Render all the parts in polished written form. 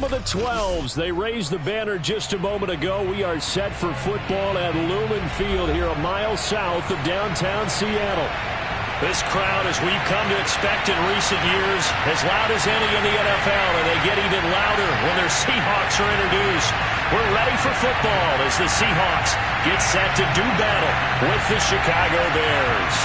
of the 12s. They raised the banner just a moment ago. We are set for football at Lumen Field here a mile south of downtown Seattle. This crowd, as we've come to expect in recent years, as loud as any in the NFL, and they get even louder when their Seahawks are introduced. We're ready for football as the Seahawks get set to do battle with the Chicago Bears.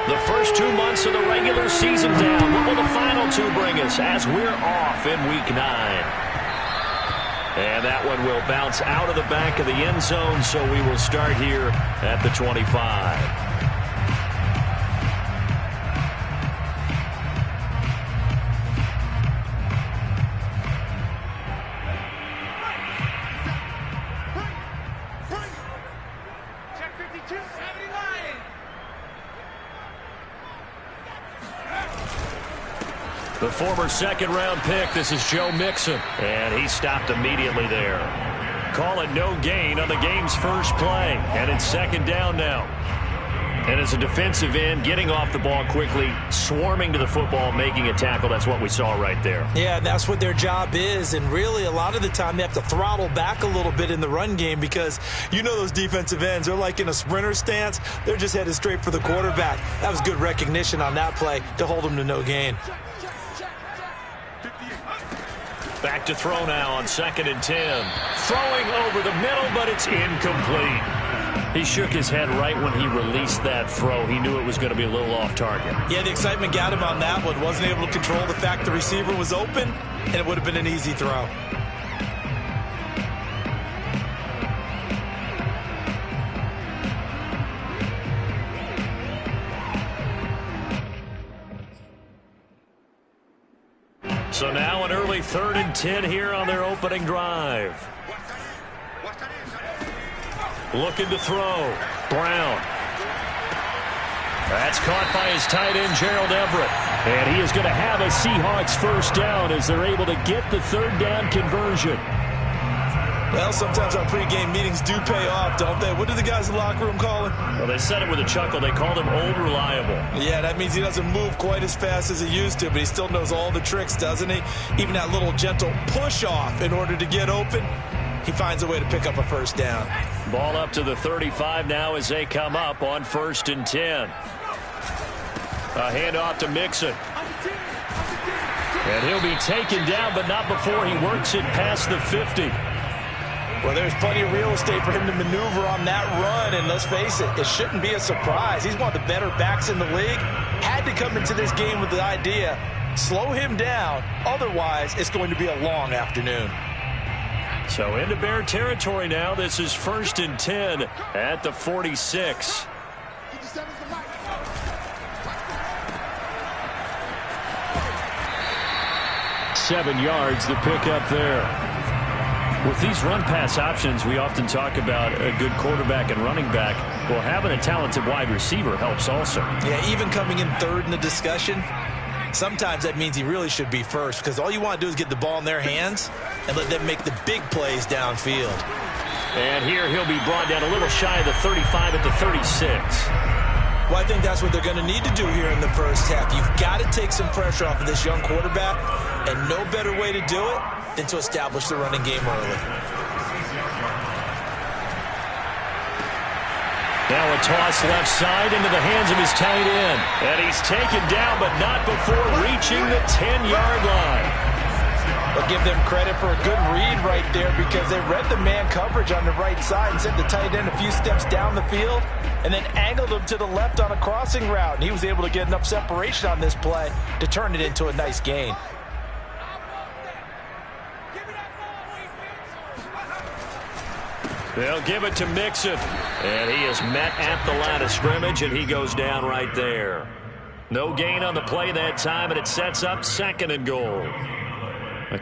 The first 2 months of the regular season down. What will the final 2 bring us as we're off in Week 9? And that one will bounce out of the back of the end zone, so we will start here at the 25. The former second-round pick, this is Joe Mixon, and he stopped immediately there. Call it no gain on the game's first play, and it's second down now. And as a defensive end, getting off the ball quickly, swarming to the football, making a tackle, that's what we saw right there. Yeah, that's what their job is, and really a lot of the time they have to throttle back a little bit in the run game because you know those defensive ends, they're like in a sprinter stance. They're just headed straight for the quarterback. That was good recognition on that play to hold them to no gain. Back to throw now on 2nd and 10. Throwing over the middle, but it's incomplete. He shook his head right when he released that throw. He knew it was going to be a little off target. Yeah, the excitement got him on that one. Wasn't able to control the fact the receiver was open, and it would have been an easy throw. So now an early 3rd and 10 here on their opening drive. Looking to throw. Brown. That's caught by his tight end, Gerald Everett. And he is going to have a Seahawks first down as they're able to get the 3rd down conversion. Well, sometimes our pregame meetings do pay off, don't they? What do the guys in the locker room call him? Well, they said it with a chuckle. They called him Old Reliable. Yeah, that means he doesn't move quite as fast as he used to, but he still knows all the tricks, doesn't he? Even that little gentle push-off in order to get open, he finds a way to pick up a first down. Ball up to the 35 now as they come up on 1st and 10. A handoff to Mixon. And he'll be taken down, but not before he works it past the 50. Well, there's plenty of real estate for him to maneuver on that run, and let's face it, it shouldn't be a surprise. He's one of the better backs in the league. Had to come into this game with the idea, slow him down, otherwise it's going to be a long afternoon. So into Bear territory now. This is 1st and 10 at the 46. Seven yards, the pickup there. With these run-pass options, we often talk about a good quarterback and running back. Well, having a talented wide receiver helps also. Yeah, even coming in 3rd in the discussion, sometimes that means he really should be first because all you want to do is get the ball in their hands and let them make the big plays downfield. And here he'll be brought down a little shy of the 35 at the 36. Well, I think that's what they're going to need to do here in the first half. You've got to take some pressure off of this young quarterback, and no better way to do it than to establish the running game early. Now a toss left side into the hands of his tight end. And he's taken down, but not before reaching the 10-yard line. But give them credit for a good read right there because they read the man coverage on the right side and sent the tight end a few steps down the field and then angled him to the left on a crossing route. And he was able to get enough separation on this play to turn it into a nice gain. They'll give it to Mixon. And he is met at the line of scrimmage, and he goes down right there. No gain on the play that time, and it sets up 2nd and goal.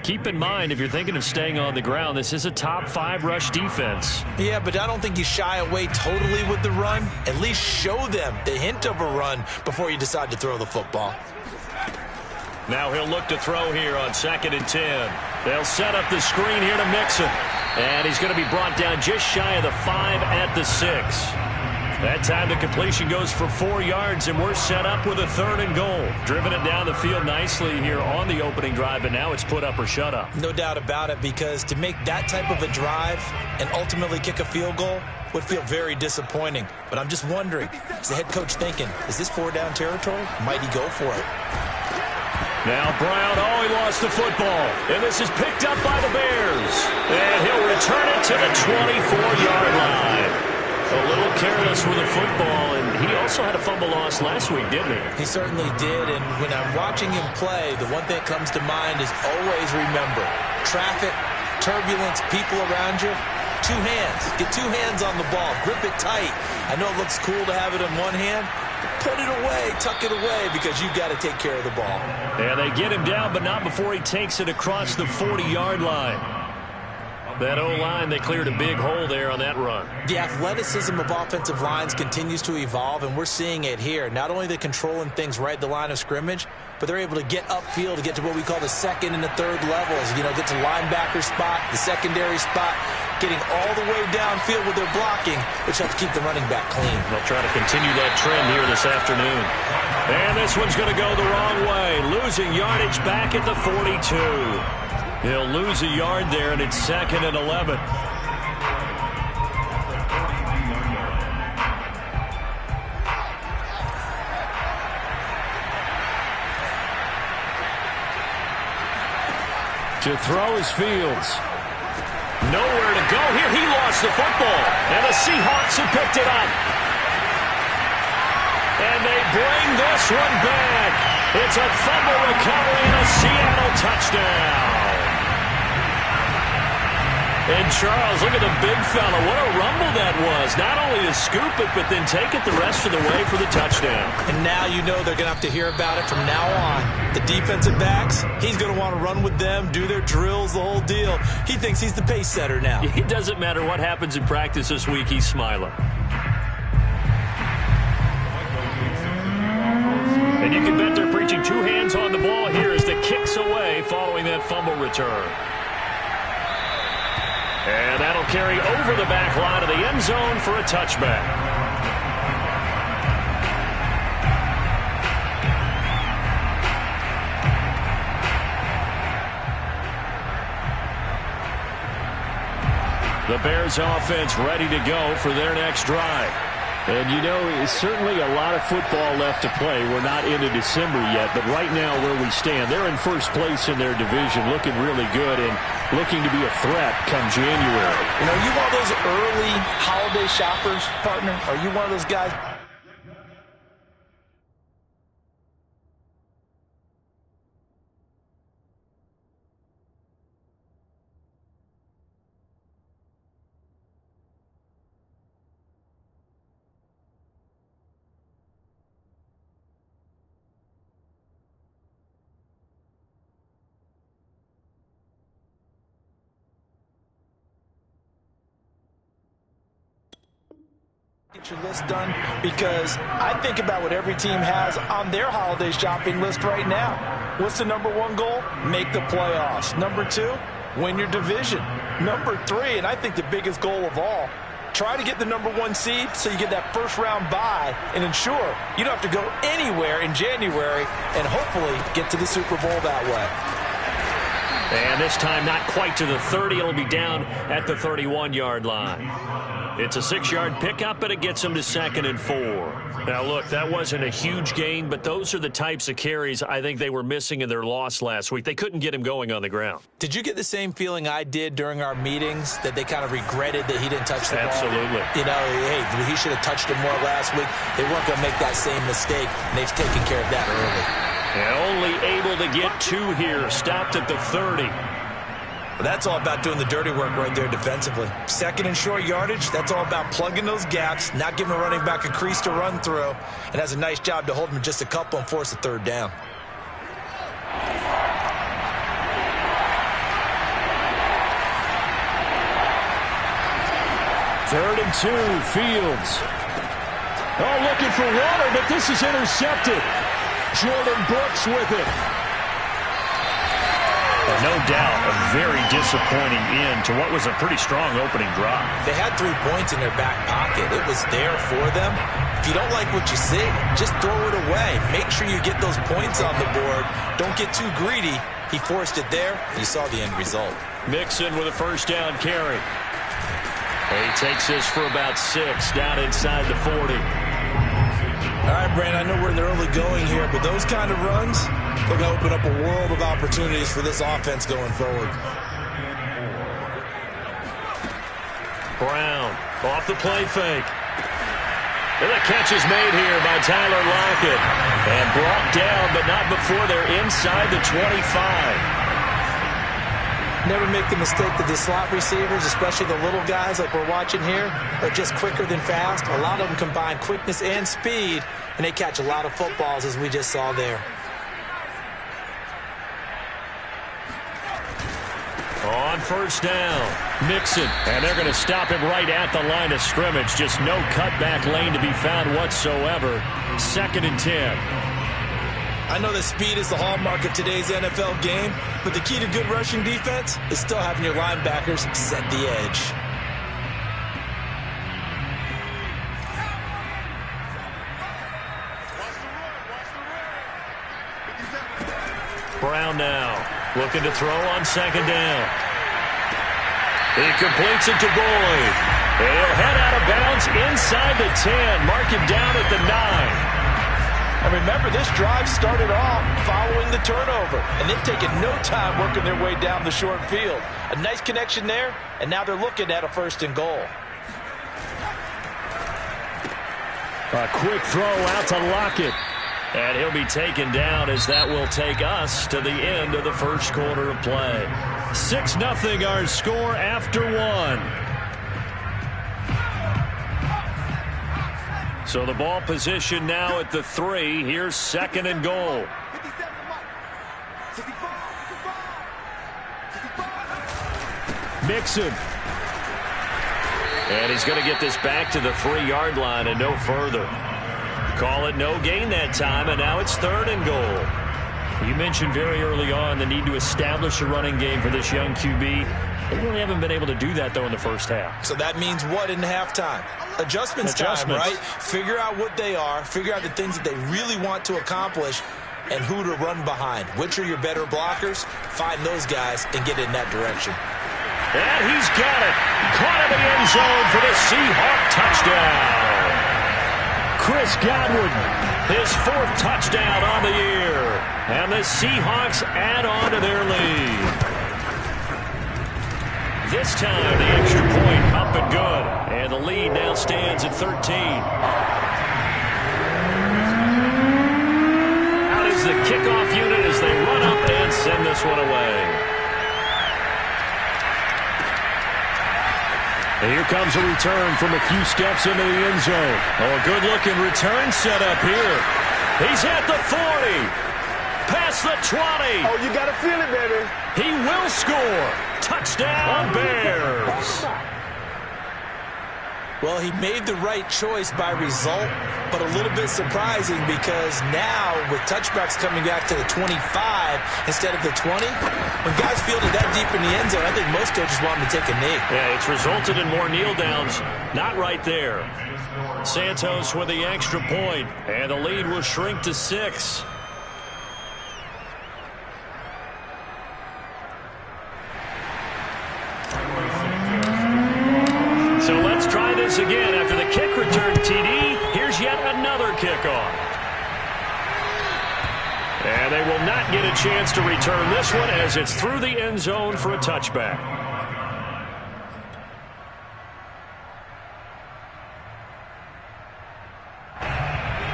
Keep in mind, if you're thinking of staying on the ground, this is a top 5 rush defense. Yeah, but I don't think you shy away totally with the run. At least show them the hint of a run before you decide to throw the football. Now he'll look to throw here on 2nd and 10. They'll set up the screen here to Mixon. And he's going to be brought down just shy of the 5 at the 6. That time the completion goes for 4 yards, and we're set up with a 3rd and goal. Driven it down the field nicely here on the opening drive, and now it's put up or shut up. No doubt about it, because to make that type of a drive and ultimately kick a field goal would feel very disappointing. But I'm just wondering, is the head coach thinking, is this 4-down territory? Might he go for it? Now Brown, he lost the football. And this is picked up by the Bears. And he'll return it to the 24-yard line. A little careless with the football, and he also had a fumble loss last week, didn't he? He certainly did, and when I'm watching him play, the one thing that comes to mind is always remember, traffic, turbulence, people around you, 2 hands. Get 2 hands on the ball. Grip it tight. I know it looks cool to have it in one hand. Put it away, tuck it away, because you've got to take care of the ball. Yeah, they get him down, but not before he takes it across the 40-yard line. That O-line, they cleared a big hole there on that run. The athleticism of offensive lines continues to evolve, and we're seeing it here. Not only are they controlling things right at the line of scrimmage, but they're able to get upfield to get to what we call the 2nd and the 3rd levels. You know, get to linebacker spot, the secondary spot, getting all the way downfield with their blocking, which helps keep the running back clean. They'll try to continue that trend here this afternoon. And this one's going to go the wrong way. Losing yardage back at the 42. He'll lose a yard there, and it's 2nd and 11. To throw is Fields. Nowhere to go here. He lost the football, and the Seahawks have picked it up. And they bring this one back. It's a fumble recovery and a Seattle touchdown. And Charles, look at the big fella. What a rumble that was. Not only to scoop it, but then take it the rest of the way for the touchdown. And now you know they're going to have to hear about it from now on. The defensive backs, he's going to want to run with them, do their drills, the whole deal. He thinks he's the pace setter now. It doesn't matter what happens in practice this week, he's smiling. And you can bet they're preaching 2 hands on the ball here as the kick's away following that fumble return. And that'll carry over the back line of the end zone for a touchback. The Bears offense ready to go for their next drive. And, you know, it's certainly a lot of football left to play. We're not into December yet, but right now where we stand, they're in first place in their division, looking really good and looking to be a threat come January. You know, you one of those early holiday shoppers, partner? Are you one of those guys? Get your list done, because I think about what every team has on their holiday shopping list right now. What's the #1 goal? Make the playoffs. #2, win your division. #3, and I think the biggest goal of all, try to get the #1 seed so you get that first-round bye and ensure you don't have to go anywhere in January and hopefully get to the Super Bowl that way. And this time not quite to the 30. It'll be down at the 31-yard line. It's a 6-yard pickup, and it gets them to 2nd and 4. Now, look, that wasn't a huge gain, but those are the types of carries I think they were missing in their loss last week. They couldn't get him going on the ground. Did you get the same feeling I did during our meetings, that they kind of regretted that he didn't touch the ball? Absolutely. You know, hey, he should have touched it more last week. They weren't going to make that same mistake, and they've taken care of that early. And only able to get 2 here, stopped at the 30. Well, that's all about doing the dirty work right there defensively. 2nd and short yardage, that's all about plugging those gaps, not giving a running back a crease to run through, and has a nice job to hold him just a couple and force a 3rd down. 3rd and 2, Fields. Oh, looking for water, but this is intercepted. Jordan Brooks with it. No doubt a very disappointing end to what was a pretty strong opening drive. They had 3 points in their back pocket. It was there for them. If you don't like what you see, just throw it away. Make sure you get those points on the board. Don't get too greedy. He forced it there. You saw the end result. Mixon with a 1st down carry. He takes this for about 6 down inside the 40. All right, Brandon, I know we're in the early going here, but those kind of runs, they're going to open up a world of opportunities for this offense going forward. Brown off the play fake. And the catch is made here by Tyler Lockett. And brought down, but not before they're inside the 25. Never make the mistake that the slot receivers, especially the little guys like we're watching here, are just quicker than fast. A lot of them combine quickness and speed, and they catch a lot of footballs, as we just saw there. On 1st down, Mixon. And they're going to stop him right at the line of scrimmage. Just no cutback lane to be found whatsoever. 2nd and 10. I know that speed is the hallmark of today's NFL game, but the key to good rushing defense is still having your linebackers set the edge. Brown now looking to throw on 2nd down. He completes it to Boyd. And he'll head out of bounds inside the 10. Mark him down at the 9. And remember, this drive started off following the turnover, and they've taken no time working their way down the short field. A nice connection there, and now they're looking at a 1st and goal. A quick throw out to Lockett. And he'll be taken down as that will take us to the end of the 1st quarter of play. 6-0 our score after 1. So the ball position now at the 3. Here's 2nd and goal. Mixon. And he's going to get this back to the 3-yard line and no further. Call it no gain that time, and now it's 3rd and goal. You mentioned very early on the need to establish a running game for this young QB. They really haven't been able to do that, though, in the 1st half. So that means what in halftime? Adjustments time, right? Figure out what they are, figure out the things that they really want to accomplish, and who to run behind. Which are your better blockers? Find those guys and get in that direction. And he's got it. Caught in the end zone for the Seahawk touchdown. Chris Godwin, his 4th touchdown on the year. And the Seahawks add on to their lead. This time, the extra point up and good. And the lead now stands at 13. Out is the kickoff unit as they run up and send this one away. And here comes a return from a few steps into the end zone. Oh, a good-looking return set up here. He's at the 40. Past the 20. Oh, you got to feel it, baby. He will score. Touchdown, Bears. Well, he made the right choice by result, but a little bit surprising because now with touchbacks coming back to the 25 instead of the 20, when guys field it that deep in the end zone, I think most coaches want them to take a knee. Yeah, it's resulted in more kneel downs. Not right there. Santos with the extra point, and the lead will shrink to 6. So let's try this again. After the kick return TD, here's yet another kickoff. And they will not get a chance to return this one as it's through the end zone for a touchback.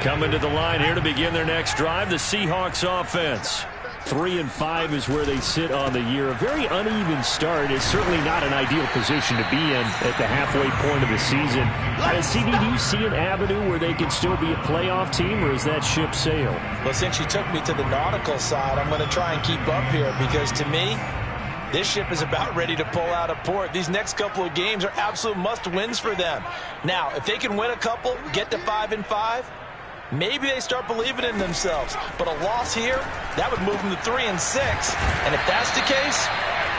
Coming to the line here to begin their next drive, the Seahawks offense. 3-5 is where they sit on the year. A very uneven start. It's certainly not an ideal position to be in at the halfway point of the season. CD, do you see an avenue where they can still be a playoff team, or is that ship sailed? Well, since you took me to the nautical side, I'm going to try and keep up here because to me, This ship is about ready to pull out of port. These next couple of games are absolute must-wins for them. Now, if they can win a couple, get to 5-5, maybe they start believing in themselves. But a loss here, that would move them to 3-6. And if that's the case,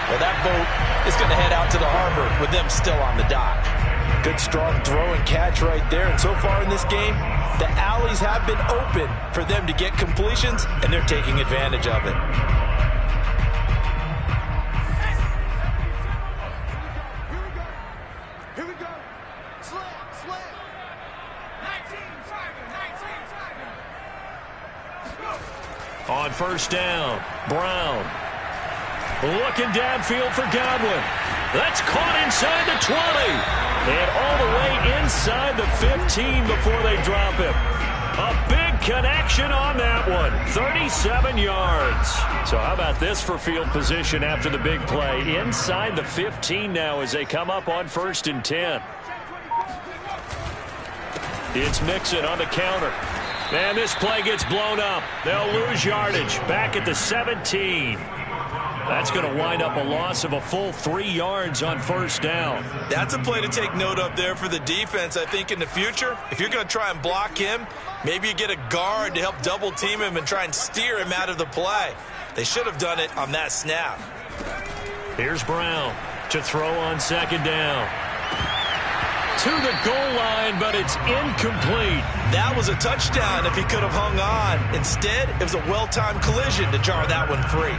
well, that boat is going to head out to the harbor with them still on the dock. Good, strong throw and catch right there. And so far in this game, the alleys have been open for them to get completions, and they're taking advantage of it. Here we go. Slam. 19, On first down, Brown. Looking downfield for Godwin. That's caught inside the 20. And all the way inside the 15 before they drop him. A big connection on that one. 37 yards. So how about this for field position after the big play? Inside the 15 now as they come up on 1st and 10. It's Mixon on the counter. And this play gets blown up. They'll lose yardage. Back at the 17. That's going to wind up a loss of a full 3 yards on first down. That's a play to take note of there for the defense. I think in the future, if you're going to try and block him, maybe you get a guard to help double team him and try and steer him out of the play. They should have done it on that snap. Here's Brown to throw on second down. To the goal line, but it's incomplete. That was a touchdown if he could have hung on. Instead, it was a well-timed collision to jar that one free.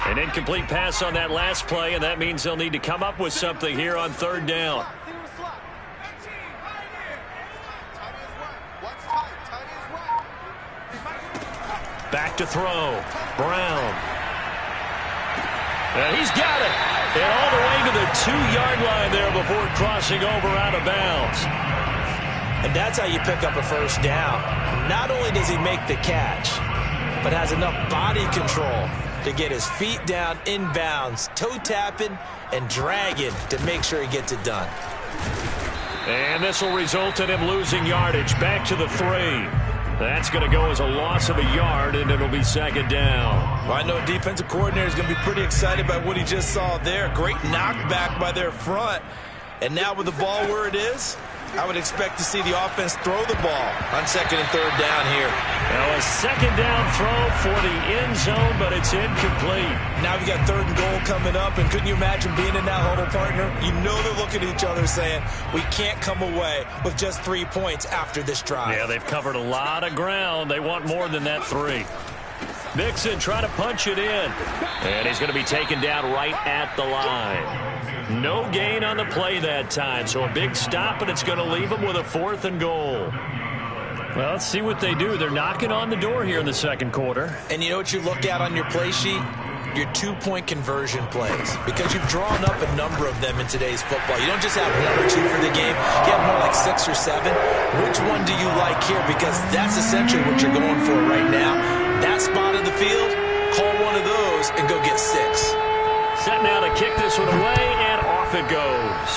An incomplete pass on that last play, and that means they'll need to come up with something here on third down. Back to throw. Brown. And he's got it. And all the way to the 2-yard line there before crossing over out of bounds. And that's how you pick up a first down. Not only does he make the catch, but has enough body control to get his feet down inbounds, toe tapping and dragging to make sure he gets it done. And this will result in him losing yardage. Back to the 3. That's going to go as a loss of a yard, and it'll be second down. Well, I know a defensive coordinator is going to be pretty excited by what he just saw there. Great knockback by their front. And now with the ball where it is, I would expect to see the offense throw the ball on 2nd and 3rd down here. Now a second down throw for the end zone, but it's incomplete. Now we got 3rd and goal coming up, and couldn't you imagine being in that huddle, partner? You know they're looking at each other saying, we can't come away with just 3 points after this drive. Yeah, they've covered a lot of ground. They want more than that 3. Mixon trying to punch it in. And he's going to be taken down right at the line. No gain on the play that time, so a big stop, and it's going to leave them with a 4th and goal. Well, let's see what they do. They're knocking on the door here in the second quarter. And you know what you look at on your play sheet? Your 2-point conversion plays, because you've drawn up a number of them in today's football. You don't just have 1 or 2 for the game. You have more like 6 or 7. Which one do you like here? Because that's essentially what you're going for right now. That spot of the field, call one of those and go get 6. Set now to kick this one away, and off it goes.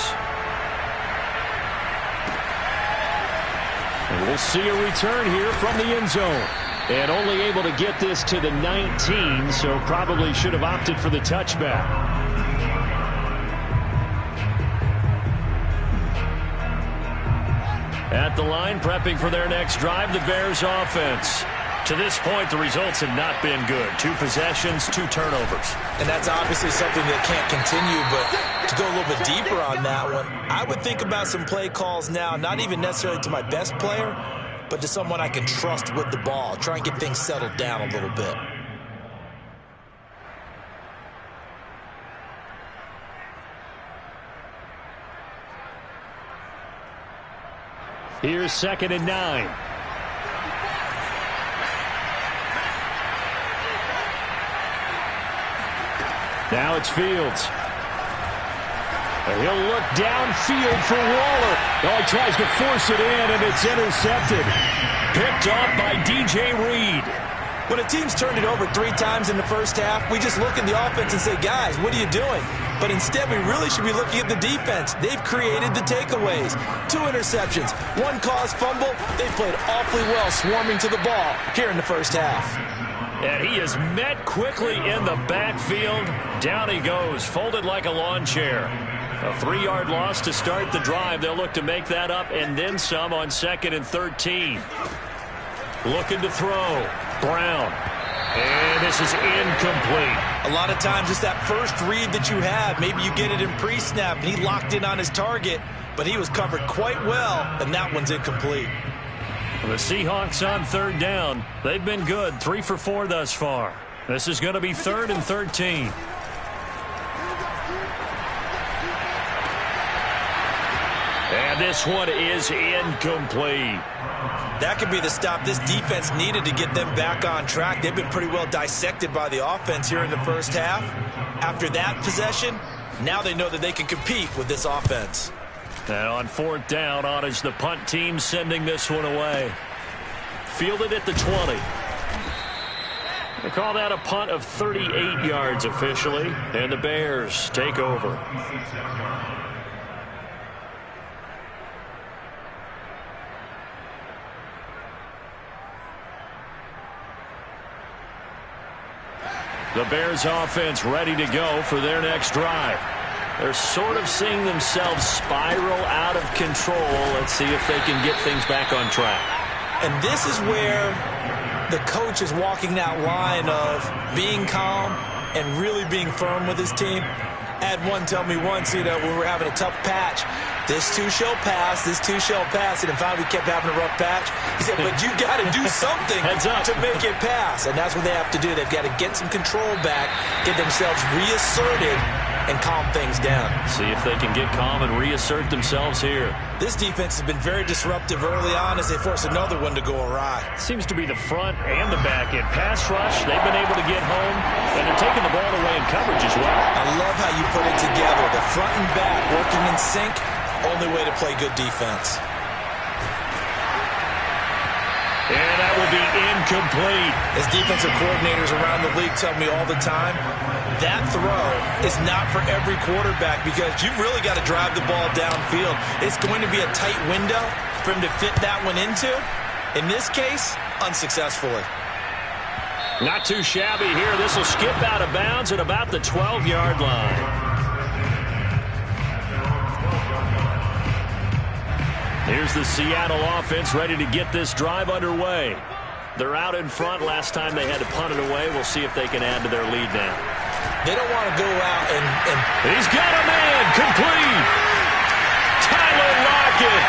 And we'll see a return here from the end zone. And only able to get this to the 19, so probably should have opted for the touchback. At the line, prepping for their next drive, the Bears offense. To this point, the results have not been good. 2 possessions, 2 turnovers. And that's obviously something that can't continue, but to go a little bit deeper on that one, I would think about some play calls now, not even necessarily to my best player, but to someone I can trust with the ball. Try and get things settled down a little bit. Here's 2nd and 9. Now it's Fields. He'll look downfield for Waller. Oh, he tries to force it in, and it's intercepted. Picked off by DJ Reed. When a team's turned it over 3 times in the first half, we just look at the offense and say, guys, what are you doing? But instead, we really should be looking at the defense. They've created the takeaways. 2 interceptions, 1 caused fumble. They played awfully well swarming to the ball here in the first half. And he is met quickly in the backfield. Down he goes, folded like a lawn chair. A 3-yard loss to start the drive. They'll look to make that up and then some on 2nd and 13. Looking to throw. Brown. And this is incomplete. A lot of times it's that first read that you have. Maybe you get it in pre-snap, and he locked in on his target, but he was covered quite well, and that one's incomplete. The Seahawks on 3rd down. They've been good, 3 for 4 thus far. This is going to be 3rd and 13. And this one is incomplete. That could be the stop this defense needed to get them back on track. They've been pretty well dissected by the offense here in the first half. After that possession, now they know that they can compete with this offense. And on 4th down, on is the punt team sending this one away. Fielded at the 20. They call that a punt of 38 yards officially, and the Bears take over. The Bears offense ready to go for their next drive. They're sort of seeing themselves spiral out of control. Let's see if they can get things back on track. And this is where the coach is walking that line of being calm and really being firm with his team. I had one tell me once, when we were having a tough patch, this too shall pass, this too shall pass, and finally we kept having a rough patch. He said, but you got to do something to make it pass, and that's what they have to do. They've got to get some control back, get themselves reasserted, and calm things down. See if they can get calm and reassert themselves here. This defense has been very disruptive early on as they force another one to go awry. Seems to be the front and the back end. Pass rush, they've been able to get home, and they're taking the ball away in coverage as well. I love how you put it together. The front and back working in sync, only way to play good defense. And that will be incomplete. As defensive coordinators around the league tell me all the time, that throw is not for every quarterback because you've really got to drive the ball downfield. It's going to be a tight window for him to fit that one into. In this case, unsuccessfully. Not too shabby here. This will skip out of bounds at about the 12-yard line. Here's the Seattle offense ready to get this drive underway. They're out in front. Last time they had to punt it away. We'll see if they can add to their lead now. They don't want to go out and... He's got a man. Complete. Tyler Lockett.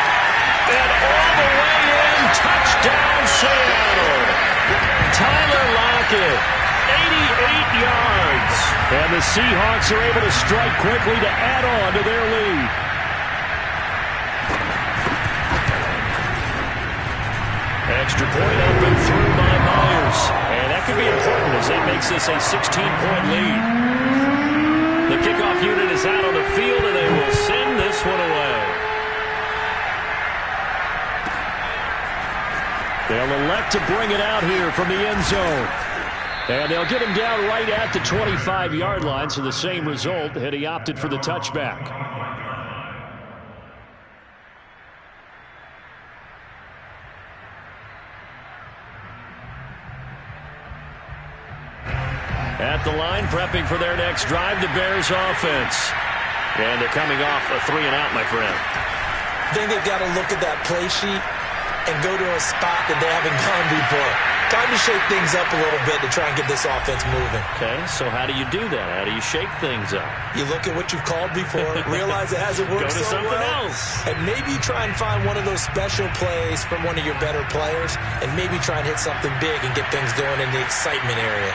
And all the way in. Touchdown, Seattle. Tyler Lockett. 88 yards. And the Seahawks are able to strike quickly to add on to their lead. Extra point up and through by Myers. And that could be important as that makes this a 16-point lead. The kickoff unit is out on the field, and they will send this one away. They'll elect to bring it out here from the end zone. And they'll get him down right at the 25-yard line, so the same result, and he opted for the touchback. At the line, prepping for their next drive, the Bears offense. And they're coming off a 3-and-out, my friend. I think they've got to look at that play sheet and go to a spot that they haven't gone before. Time to shake things up a little bit to try and get this offense moving. Okay, so how do you do that? How do you shake things up? You look at what you've called before, realize it hasn't worked so well. Go to something else. And maybe try and find one of those special plays from one of your better players, and maybe try and hit something big and get things going in the excitement area.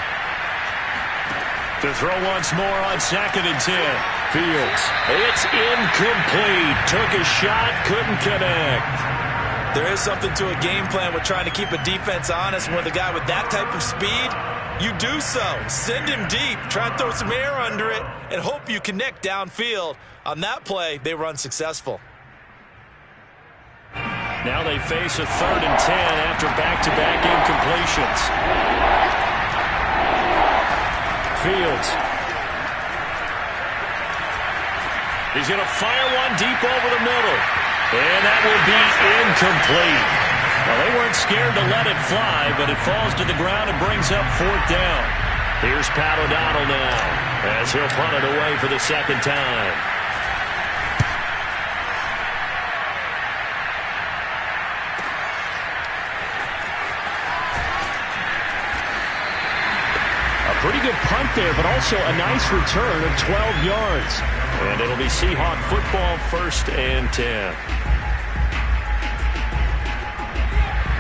To throw once more on 2nd and 10. Fields. It's incomplete. Took a shot, couldn't connect. There is something to a game plan with trying to keep a defense honest. With a guy with that type of speed, you do so. Send him deep. Try and throw some air under it and hope you connect downfield. On that play, they were unsuccessful. Now they face a 3rd and 10 after back-to-back incompletions. Fields. He's going to fire one deep over the middle. And that will be incomplete. Well, they weren't scared to let it fly, but it falls to the ground and brings up 4th down. Here's Pat O'Donnell now as he'll punt it away for the 2nd time. A pretty good punt there, but also a nice return of 12 yards. And it'll be Seahawk football, 1st and 10.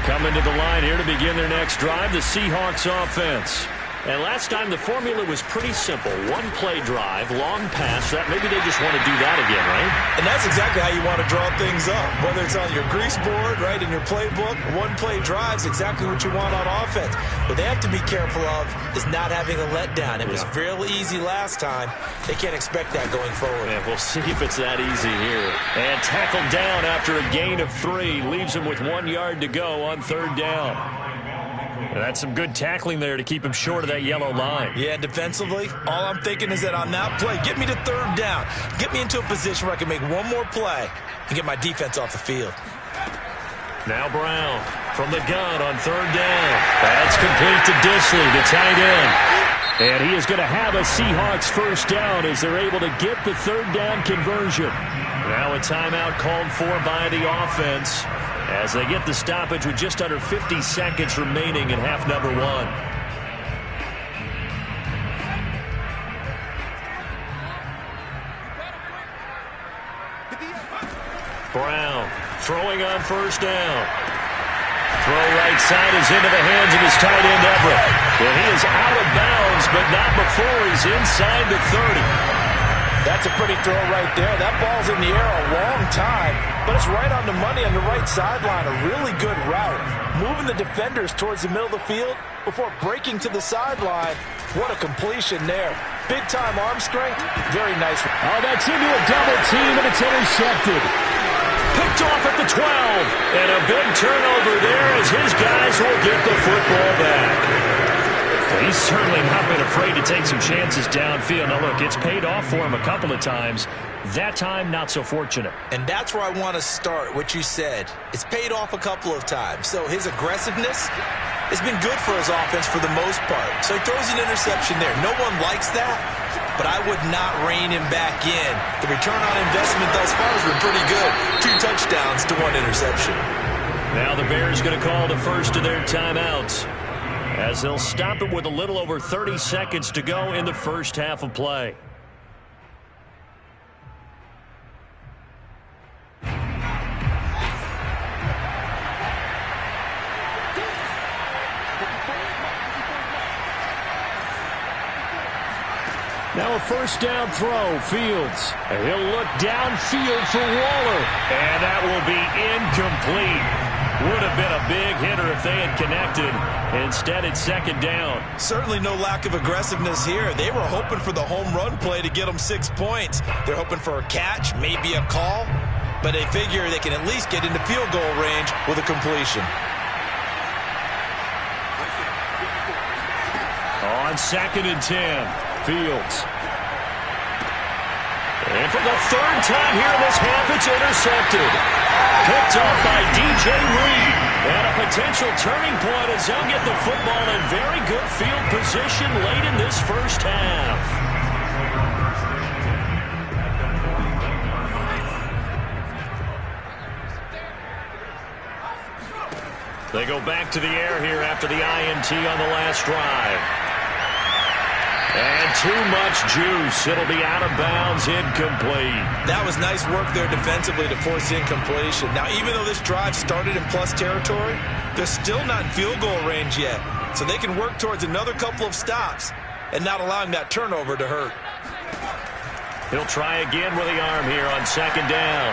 Coming to the line here to begin their next drive, the Seahawks offense. And last time the formula was pretty simple. One-play drive, long pass. That maybe they just want to do that again, right? And that's exactly how you want to draw things up. Whether it's on your grease board, right, in your playbook, one-play drive is exactly what you want on offense. What they have to be careful of is not having a letdown. It was real easy last time. They can't expect that going forward. And we'll see if it's that easy here. And tackled down after a gain of 3. Leaves him with 1 yard to go on 3rd down. And that's some good tackling there to keep him short of that yellow line. Yeah, defensively, all I'm thinking is that on that play, get me to 3rd down. Get me into a position where I can make one more play and get my defense off the field. Now Brown from the gun on 3rd down. That's complete to Disley, the tight end. And he is going to have a Seahawks 1st down as they're able to get the 3rd down conversion. Now a timeout called for by the offense as they get the stoppage with just under 50 seconds remaining in half number 1. Brown throwing on 1st down. Throw right side is into the hands of his tight end Everett. And he is out of bounds, but not before he's inside the 30. That's a pretty throw right there. That ball's in the air a long time, but it's right on the money on the right sideline. A really good route. Moving the defenders towards the middle of the field before breaking to the sideline. What a completion there. Big-time arm strength. Very nice. Oh, that's into a double team, and it's intercepted. Picked off at the 12. And a big turnover there as his guys will get the football back. He's certainly not been afraid to take some chances downfield. Now, look, it's paid off for him a couple of times. That time, not so fortunate. And that's where I want to start, what you said. It's paid off a couple of times. So his aggressiveness has been good for his offense for the most part. So he throws an interception there. No one likes that, but I would not rein him back in. The return on investment thus far has been pretty good. 2 touchdowns to 1 interception. Now the Bears going to call the first of their timeouts, as they'll stop it with a little over 30 seconds to go in the first half of play. Now a 1st down throw, Fields. And he'll look downfield for Waller. And that will be incomplete. Would have been a big hitter if they had connected. Instead, it's 2nd down. Certainly no lack of aggressiveness here. They were hoping for the home run play to get them 6 points. They're hoping for a catch, maybe a call, but they figure they can at least get into field goal range with a completion. On 2nd and 10, Fields. And for the 3rd time here in this half, it's intercepted. Picked off by DJ Reed. And a potential turning point as they'll get the football in very good field position late in this first half. They go back to the air here after the INT on the last drive. And too much juice. It'll be out of bounds, incomplete. That was nice work there defensively to force incompletion. Now, even though this drive started in plus territory, they're still not in field goal range yet. So they can work towards another couple of stops and not allowing that turnover to hurt. He'll try again with the arm here on 2nd down.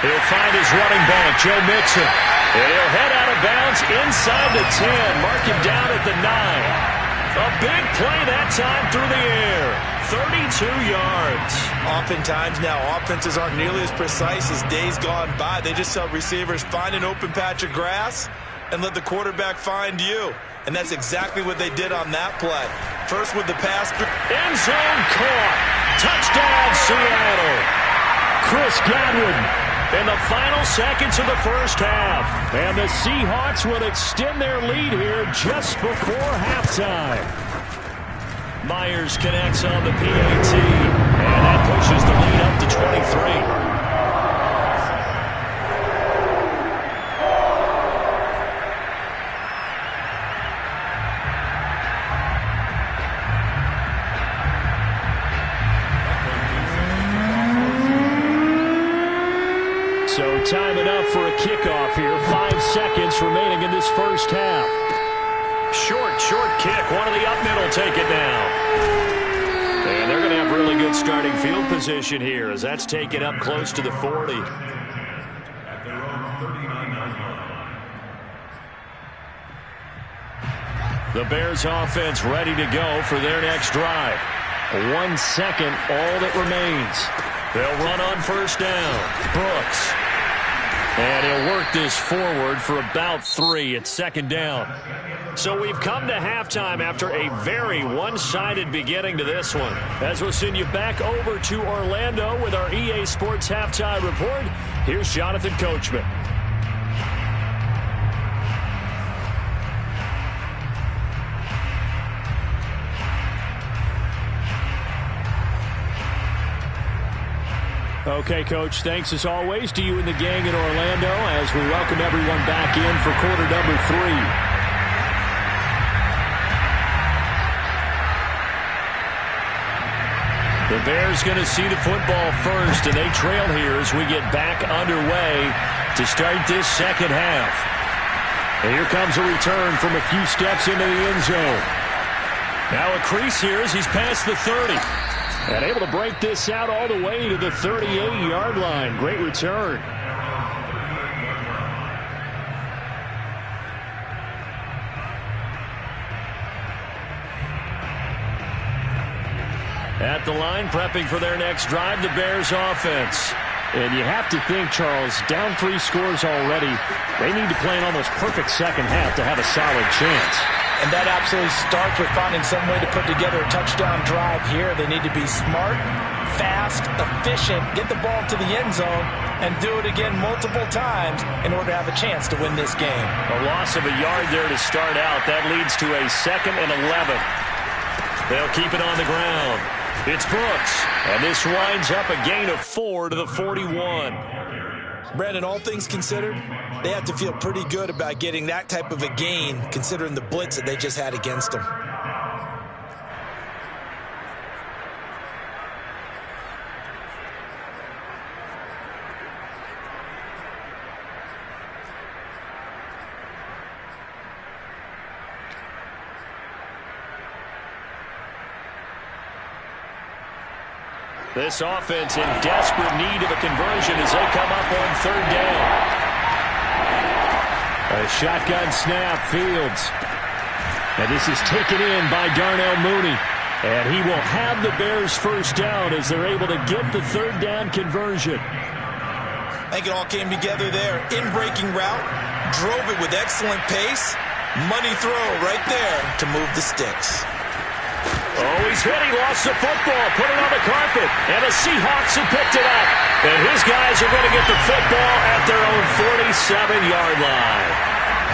He'll find his running back, Joe Mixon. And he'll head out of bounds inside the 10. Mark him down at the 9. A big play that time through the air. 32 yards. Oftentimes now, offenses aren't nearly as precise as days gone by. They just tell receivers, find an open patch of grass and let the quarterback find you. And that's exactly what they did on that play. First with the pass. End zone caught. Touchdown, Seattle. Chris Godwin in the final seconds of the first half. And the Seahawks will extend their lead here just before halftime. Myers connects on the PAT. And that pushes the lead up to 23. So time enough for a kickoff here. 5 seconds remaining in this first half. Short kick. One of the up middle take it now. And they're going to have really good starting field position here as that's taken up close to the 40. The Bears offense ready to go for their next drive. 1 second, all that remains. They'll run on first down. Brooks. And he'll work this forward for about 3 at second down. So we've come to halftime after a very one-sided beginning to this one. As we'll send you back over to Orlando with our EA Sports Halftime Report, here's Jonathan Coachman. Okay, Coach, thanks as always to you and the gang in Orlando as we welcome everyone back in for quarter number 3. The Bears going to see the football first, and they trail here as we get back underway to start this second half. And here comes a return from a few steps into the end zone. Now a crease here as he's past the 30. And able to break this out all the way to the 38-yard line. Great return. At the line, prepping for their next drive, the Bears offense. And you have to think, Charles, down 3 scores already. They need to play an almost perfect second half to have a solid chance. And that absolutely starts with finding some way to put together a touchdown drive here. They need to be smart, fast, efficient, get the ball to the end zone, and do it again multiple times in order to have a chance to win this game. A loss of a yard there to start out. That leads to a 2nd and 11. They'll keep it on the ground. It's Brooks, and this winds up a gain of 4 to the 41. Brandon, all things considered, they have to feel pretty good about getting that type of a gain considering the blitz that they just had against them. This offense in desperate need of a conversion as they come up on 3rd down. A shotgun snap, Fields. And this is taken in by Darnell Mooney. And he will have the Bears first down as they're able to get the 3rd down conversion. I think it all came together there. In-breaking route, drove it with excellent pace. Money throw right there to move the sticks. Oh, he's hit. He lost the football. Put it on the carpet. And the Seahawks have picked it up. And his guys are going to get the football at their own 47-yard line.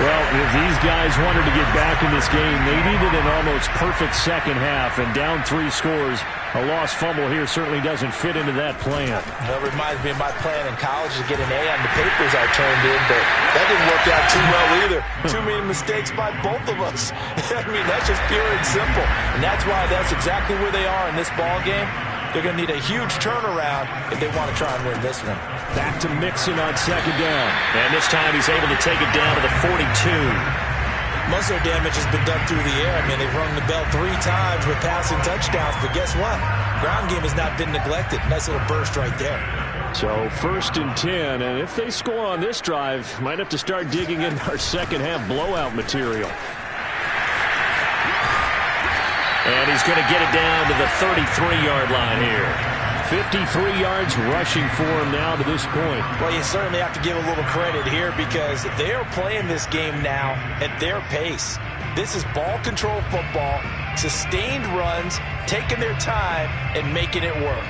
Well, if these guys wanted to get back in this game, they needed an almost perfect second half. And down 3 scores, a lost fumble here certainly doesn't fit into that plan. That reminds me of my plan in college to get an A on the papers I turned in, but that didn't work out too well either. Too many mistakes by both of us. I mean, that's just pure and simple. And that's why that's exactly where they are in this ball game. They're going to need a huge turnaround if they want to try and win this one. Back to Mixon on 2nd down. And this time he's able to take it down to the 42. Most of their damage has been done through the air. I mean, they've rung the bell 3 times with passing touchdowns, but guess what? Ground game has not been neglected. Nice little burst right there. So 1st and 10, and if they score on this drive, might have to start digging in our second half blowout material. And he's going to get it down to the 33-yard line here. 53 yards rushing for him now to this point. Well, you certainly have to give a little credit here because they are playing this game now at their pace. This is ball control football, sustained runs, taking their time and making it work.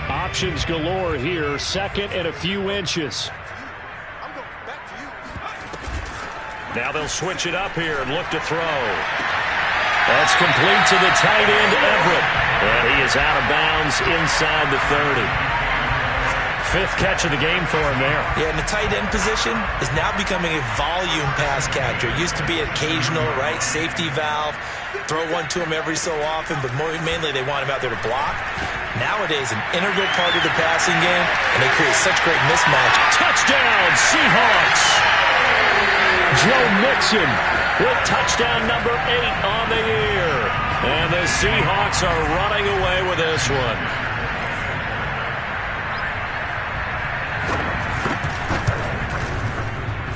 Options galore here, second and a few inches. Now they'll switch it up here and look to throw. That's complete to the tight end, Everett. And he is out of bounds inside the 30. Fifth catch of the game for him there. Yeah, and the tight end position is now becoming a volume pass catcher. It used to be occasional, right? Safety valve. Throw one to him every so often, but mainly they want him out there to block. Nowadays, an integral part of the passing game, and they create such great mismatch. Touchdown, Seahawks! Joe Mixon with touchdown number 8 on the year. And the Seahawks are running away with this one.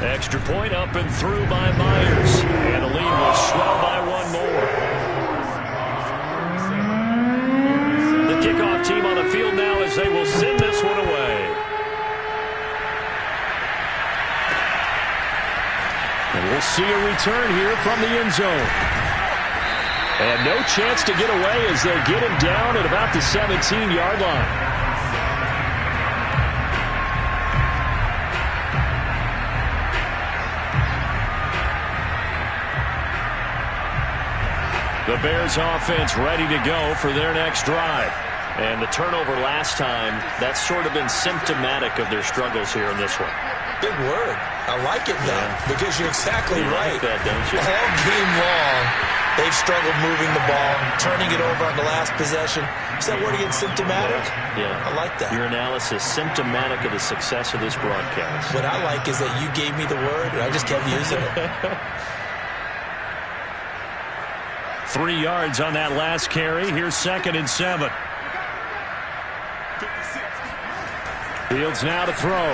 Extra point up and through by Myers. And the lead will swell by one more. The kickoff team on the field now as they will send this one away. And we'll see a return here from the end zone. And no chance to get away as they'll get him down at about the 17-yard line. The Bears offense ready to go for their next drive. And the turnover last time, that's sort of been symptomatic of their struggles here in this one. Big word. I like it, though, because you're exactly right. Like that, don't you? All game long, they've struggled moving the ball, turning it over on the last possession. Is that word again, symptomatic? Yeah. I like that. Your analysis, symptomatic of the success of this broadcast. What I like is that you gave me the word, and I just kept using it. 3 yards on that last carry. Here's 2nd and 7. Fields now to throw.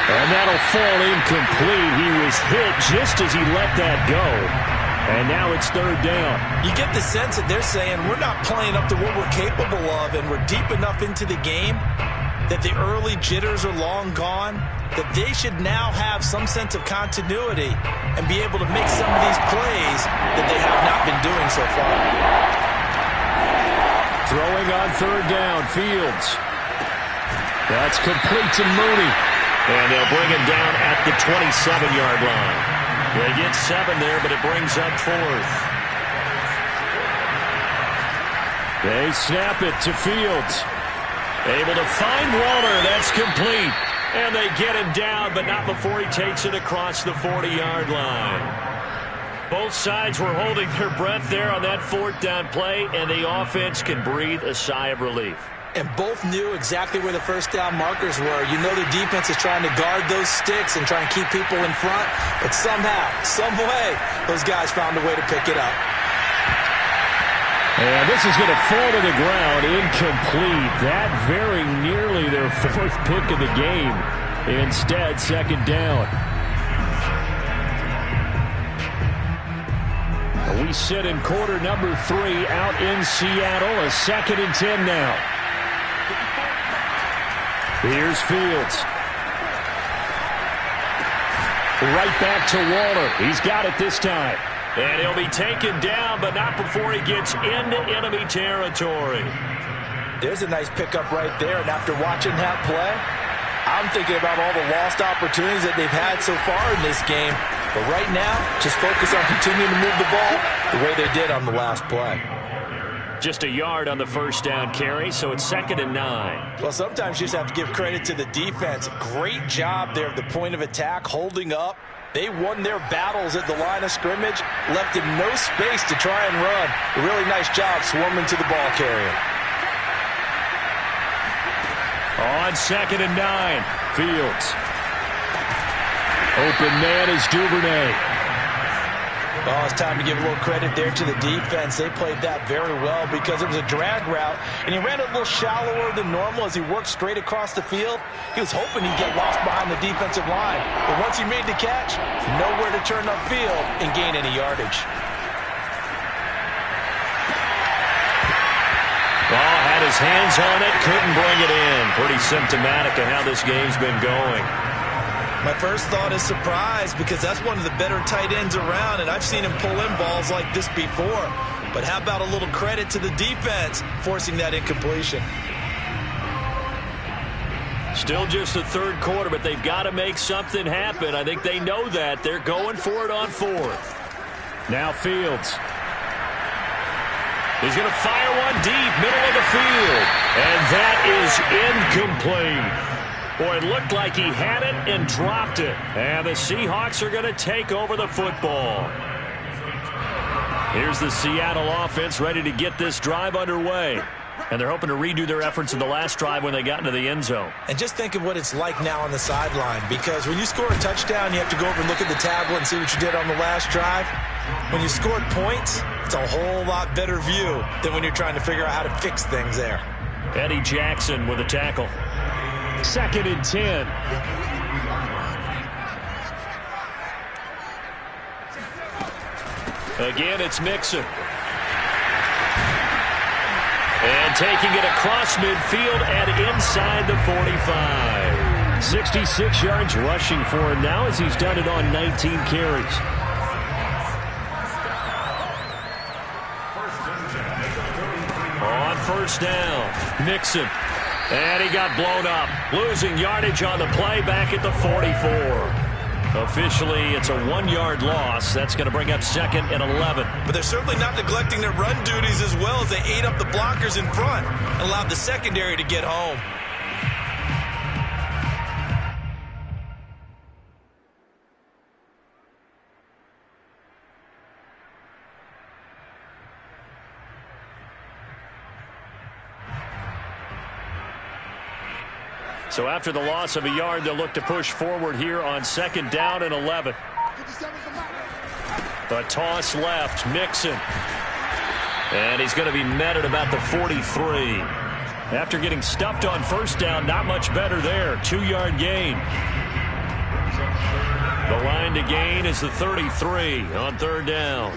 And that'll fall incomplete. He was hit just as he let that go. And now it's 3rd down. You get the sense that they're saying we're not playing up to what we're capable of, and we're deep enough into the game that the early jitters are long gone, that they should now have some sense of continuity and be able to make some of these plays that they have not been doing so far. Throwing on 3rd down, Fields. That's complete to Mooney. And they'll bring him down at the 27-yard line. They get 7 there, but it brings up 4th. They snap it to Fields. Able to find Walter. That's complete. And they get him down, but not before he takes it across the 40-yard line. Both sides were holding their breath there on that 4th down play, and the offense can breathe a sigh of relief. And both knew exactly where the first down markers were. You know the defense is trying to guard those sticks and try and keep people in front. But somehow, some way, those guys found a way to pick it up. And this is going to fall to the ground, incomplete. That very nearly their 4th pick of the game. Instead, 2nd down. We sit in quarter number 3 out in Seattle. A 2nd and 10 now. Here's Fields. Right back to Walter. He's got it this time. And he'll be taken down, but not before he gets into enemy territory. There's a nice pickup right there. And after watching that play, I'm thinking about all the lost opportunities that they've had so far in this game. But right now, just focus on continuing to move the ball the way they did on the last play. Just a yard on the first down carry, so it's 2nd and 9. Well, sometimes you just have to give credit to the defense. Great job there at the point of attack, holding up. They won their battles at the line of scrimmage, left him no space to try and run. A really nice job swarming to the ball carrier. On 2nd and 9, Fields. Open man is Duvernay. Oh, it's time to give a little credit there to the defense. They played that very well because it was a drag route, and he ran a little shallower than normal as he worked straight across the field. He was hoping he'd get lost behind the defensive line, but once he made the catch, nowhere to turn upfield and gain any yardage. Oh, had his hands on it, couldn't bring it in. Pretty symptomatic of how this game's been going. My first thought is surprise because that's one of the better tight ends around, and I've seen him pull in balls like this before. But how about a little credit to the defense forcing that incompletion? Still just the third quarter, but they've got to make something happen. I think they know that. They're going for it on fourth. Now Fields. He's going to fire one deep, middle of the field. And that is incomplete. Boy, it looked like he had it and dropped it. And the Seahawks are going to take over the football. Here's the Seattle offense ready to get this drive underway. And they're hoping to redo their efforts in the last drive when they got into the end zone. And just think of what it's like now on the sideline. Because when you score a touchdown, you have to go over and look at the tablet and see what you did on the last drive. When you scored points, it's a whole lot better view than when you're trying to figure out how to fix things there. Eddie Jackson with a tackle. 2nd and 10. Again, it's Mixon. And taking it across midfield and inside the 45. 66 yards rushing for him now as he's done it on 19 carries. On first down, Mixon. And he got blown up, losing yardage on the play back at the 44. Officially, it's a 1-yard loss. That's going to bring up 2nd and 11. But they're certainly not neglecting their run duties as well as they ate up the blockers in front and allowed the secondary to get home. So after the loss of a yard, they'll look to push forward here on 2nd down and 11. The toss left, Mixon. And he's going to be met at about the 43. After getting stuffed on first down, not much better there. 2-yard gain. The line to gain is the 33 on 3rd down.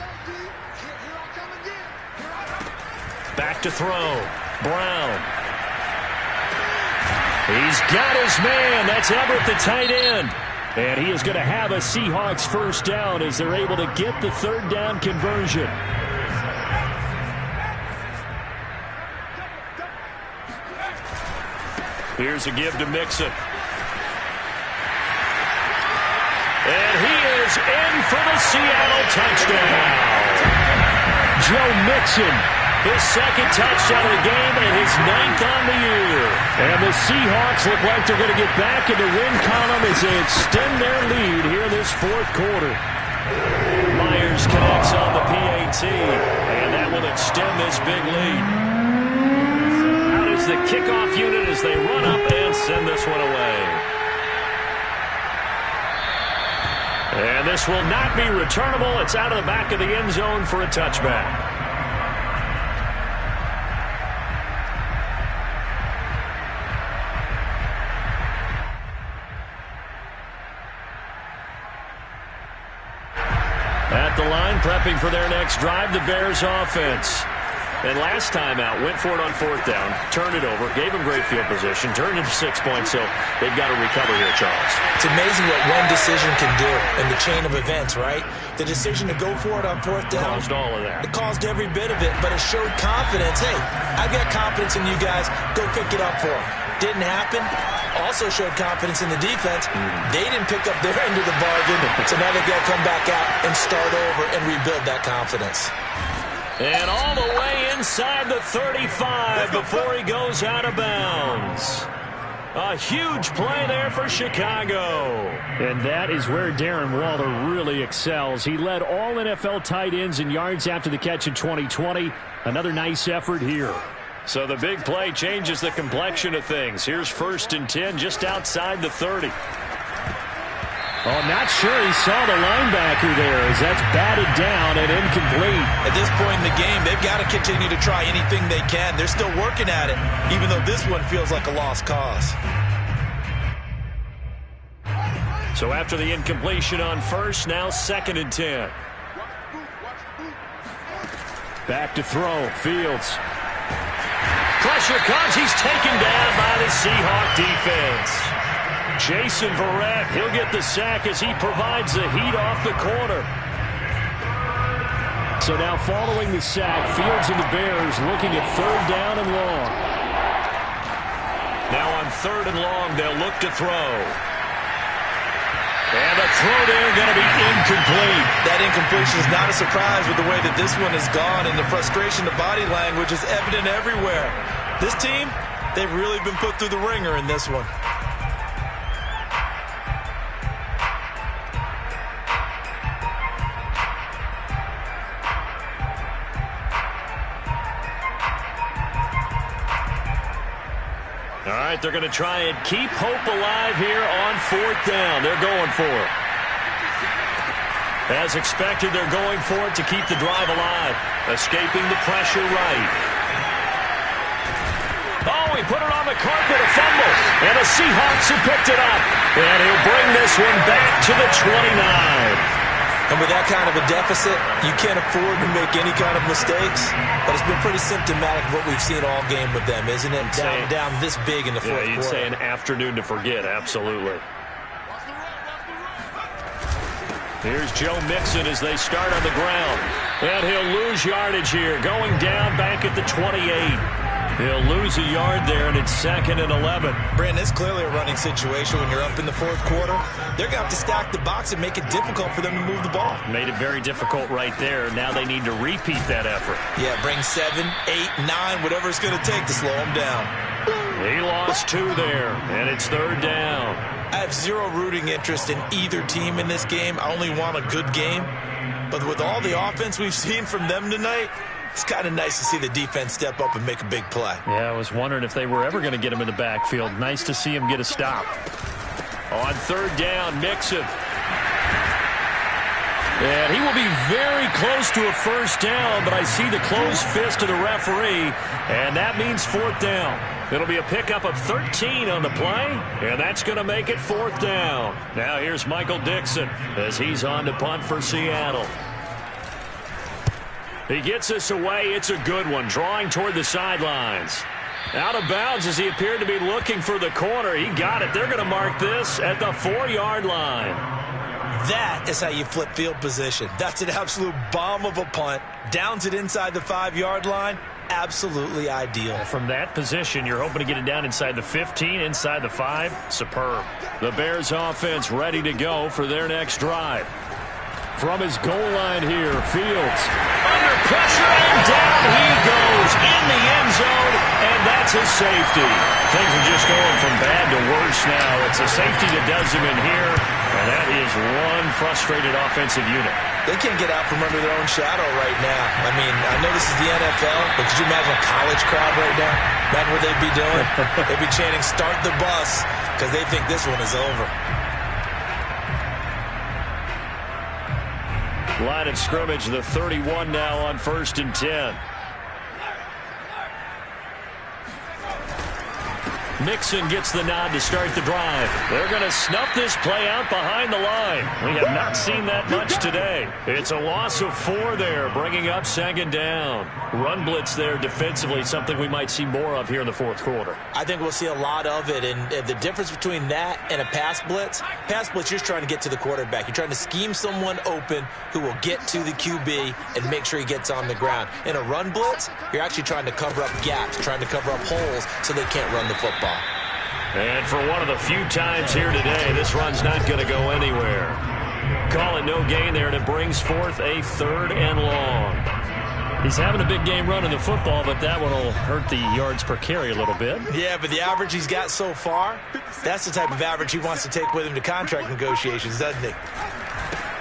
Back to throw. Brown. He's got his man. That's Everett, the tight end. And he is going to have a Seahawks first down as they're able to get the 3rd down conversion. Here's a give to Mixon. And he is in for the Seattle touchdown. Joe Mixon. His 2nd touchdown of the game and his 9th on the year. And the Seahawks look like they're going to get back in the win column as they extend their lead here this 4th quarter. Myers connects on the PAT, and that will extend this big lead. Out is the kickoff unit as they run up and send this one away. And this will not be returnable. It's out of the back of the end zone for a touchback. At the line, prepping for their next drive, the Bears offense. And last time out, went for it on 4th down, turned it over, gave them great field position, turned into 6 points, so they've got to recover here, Charles. It's amazing what one decision can do in the chain of events, right? The decision to go for it on 4th down. Caused all of that. It caused every bit of it, but it showed confidence. Hey, I've got confidence in you guys. Go pick it up for them. Didn't happen. Also showed confidence in the defense. They didn't pick up their end of the bargain, so now they've got to come back out and start over and rebuild that confidence. And all the way inside the 35 before he goes out of bounds. A huge play there for Chicago. And that is where Darren Waller really excels. He led all NFL tight ends in yards after the catch in 2020. Another nice effort here. So the big play changes the complexion of things. Here's 1st and 10 just outside the 30. Oh, not sure he saw the linebacker there as that's batted down and incomplete. At this point in the game, they've got to continue to try anything they can. They're still working at it, even though this one feels like a lost cause. So after the incompletion on first, now 2nd and 10. Back to throw. Fields. Pressure comes. He's taken down by the Seahawk defense. Jason Verrett, he'll get the sack as he provides the heat off the corner. So now following the sack, Fields and the Bears looking at 3rd down and long. Now on 3rd and long, they'll look to throw. And the throw there going to be incomplete. That incompletion is not a surprise with the way that this one has gone, and the frustration, the body language is evident everywhere. This team, they've really been put through the ringer in this one. All right, they're going to try and keep hope alive here on 4th down. They're going for it. As expected, they're going for it to keep the drive alive. Escaping the pressure right. Oh, he put it on the carpet, a fumble. And the Seahawks have picked it up. And he'll bring this one back to the 29. And with that kind of a deficit, you can't afford to make any kind of mistakes. But it's been pretty symptomatic of what we've seen all game with them, isn't it? Down this big in the fourth quarter. Yeah, you'd say an afternoon to forget, absolutely. Here's Joe Mixon as they start on the ground. And he'll lose yardage here, going down back at the 28. He'll lose a yard there, and it's 2nd and 11. Brandon, it's clearly a running situation when you're up in the fourth quarter. They're going to have to stack the box and make it difficult for them to move the ball. Made it very difficult right there. Now they need to repeat that effort. Yeah, bring 7, 8, 9, whatever it's going to take to slow them down. He lost 2 there, and it's 3rd down. I have zero rooting interest in either team in this game. I only want a good game. But with all the offense we've seen from them tonight, it's kind of nice to see the defense step up and make a big play. Yeah, I was wondering if they were ever going to get him in the backfield. Nice to see him get a stop. On 3rd down, Mixon. And he will be very close to a 1st down, but I see the closed fist of the referee, and that means 4th down. It'll be a pickup of 13 on the play, and that's going to make it 4th down. Now here's Michael Dixon as he's on to punt for Seattle. He gets this away. It's a good one, drawing toward the sidelines. Out of bounds as he appeared to be looking for the corner. He got it. They're going to mark this at the 4-yard line. That is how you flip field position. That's an absolute bomb of a punt. Downs it inside the 5-yard line. Absolutely ideal. From that position, you're hoping to get it down inside the 15, inside the 5. Superb. The Bears offense ready to go for their next drive. From his goal line here, Fields. Under pressure, and down he goes in the end zone, and that's a safety. Things are just going from bad to worse now. It's a safety that does him in here, and that is one frustrated offensive unit. They can't get out from under their own shadow right now. I mean, I know this is the NFL, but could you imagine a college crowd right now? Imagine what they'd be doing. They'd be chanting, "Start the bus," because they think this one is over. Line of scrimmage, the 31 now on 1st and 10. Mixon gets the nod to start the drive. They're going to snuff this play out behind the line. We have not seen that much today. It's a loss of 4 there, bringing up 2nd down. Run blitz there defensively, something we might see more of here in the fourth quarter. I think we'll see a lot of it, and the difference between that and a pass blitz, you're just trying to get to the quarterback. You're trying to scheme someone open who will get to the QB and make sure he gets on the ground. In a run blitz, you're actually trying to cover up gaps, trying to cover up holes so they can't run the football. And for one of the few times here today, this run's not going to go anywhere. Call it no gain there, and it brings forth a 3rd and long. He's having a big game running the football, but that one will hurt the yards per carry a little bit. Yeah, but the average he's got so far, that's the type of average he wants to take with him to contract negotiations, doesn't he?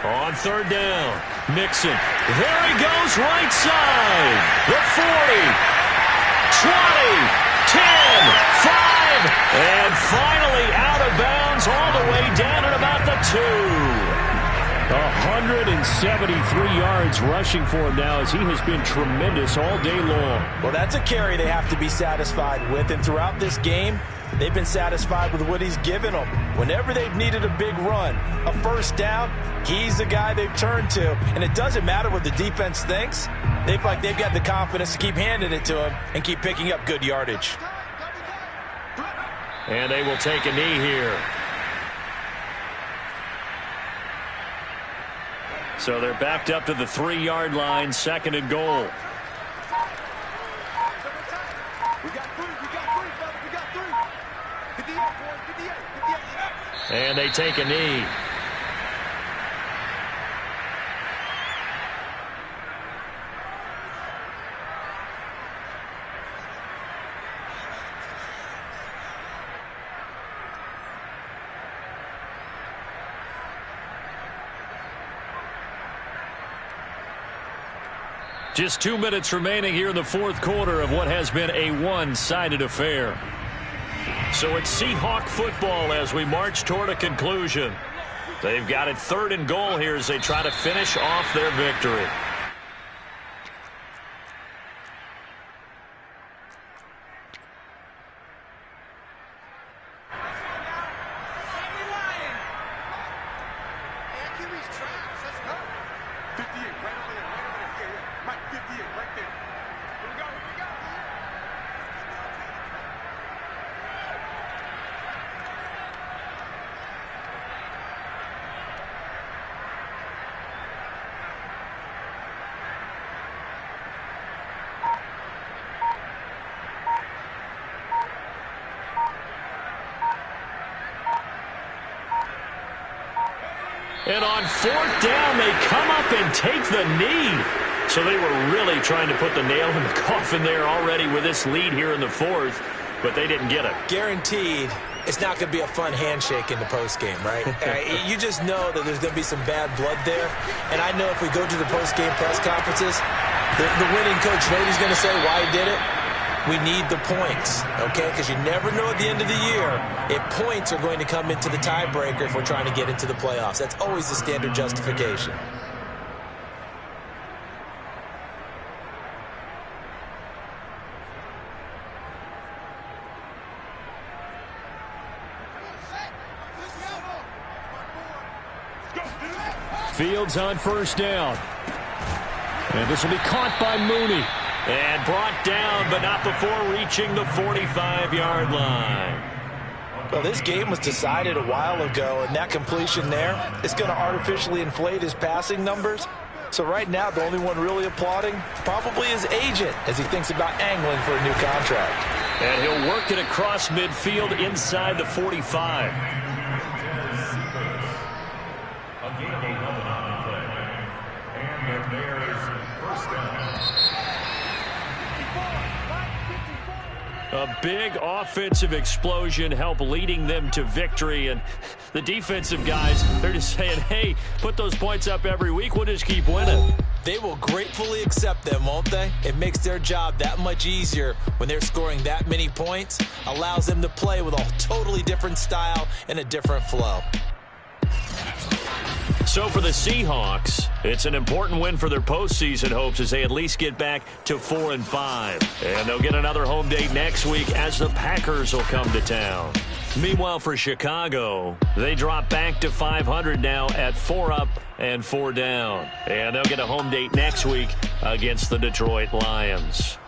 On 3rd down, Mixon. There he goes, right side. The 40, 20. 10, 5, and finally out of bounds all the way down at about the 2. 173 yards rushing for him now as he has been tremendous all day long. Well, that's a carry they have to be satisfied with, and throughout this game, they've been satisfied with what he's given them. Whenever they've needed a big run, a first down, he's the guy they've turned to. And it doesn't matter what the defense thinks. They've got the confidence to keep handing it to him and keep picking up good yardage. And they will take a knee here. So they're backed up to the 3-yard line, 2nd and goal. We got 3, fellas. We got 3. 58, boys, 58. And they take a knee. Just 2 minutes remaining here in the 4th quarter of what has been a one-sided affair. So it's Seahawk football as we march toward a conclusion. They've got it 3rd and goal here as they try to finish off their victory. And on 4th down, they come up and take the knee. So they were really trying to put the nail in the coffin there already with this lead here in the 4th, but they didn't get it. Guaranteed, it's not going to be a fun handshake in the postgame, right? You just know that there's going to be some bad blood there. And I know if we go to the postgame press conferences, the winning coach, you know what he's going to say, why he did it? We need the points, okay? Because you never know at the end of the year if points are going to come into the tiebreaker if we're trying to get into the playoffs. That's always the standard justification. Fields on 1st down. And this will be caught by Mooney. And brought down, but not before reaching the 45-yard line. Well, this game was decided a while ago, and that completion there is going to artificially inflate his passing numbers. So right now, the only one really applauding probably his agent as he thinks about angling for a new contract. And he'll work it across midfield inside the 45. A big offensive explosion helped leading them to victory. And the defensive guys, they're just saying, hey, put those points up every week. We'll just keep winning. They will gratefully accept them, won't they? It makes their job that much easier when they're scoring that many points. Allows them to play with a totally different style and a different flow. So for the Seahawks, it's an important win for their postseason hopes as they at least get back to 4-5. And they'll get another home date next week as the Packers will come to town. Meanwhile, for Chicago, they drop back to 500 now at 4 up and 4 down. And they'll get a home date next week against the Detroit Lions.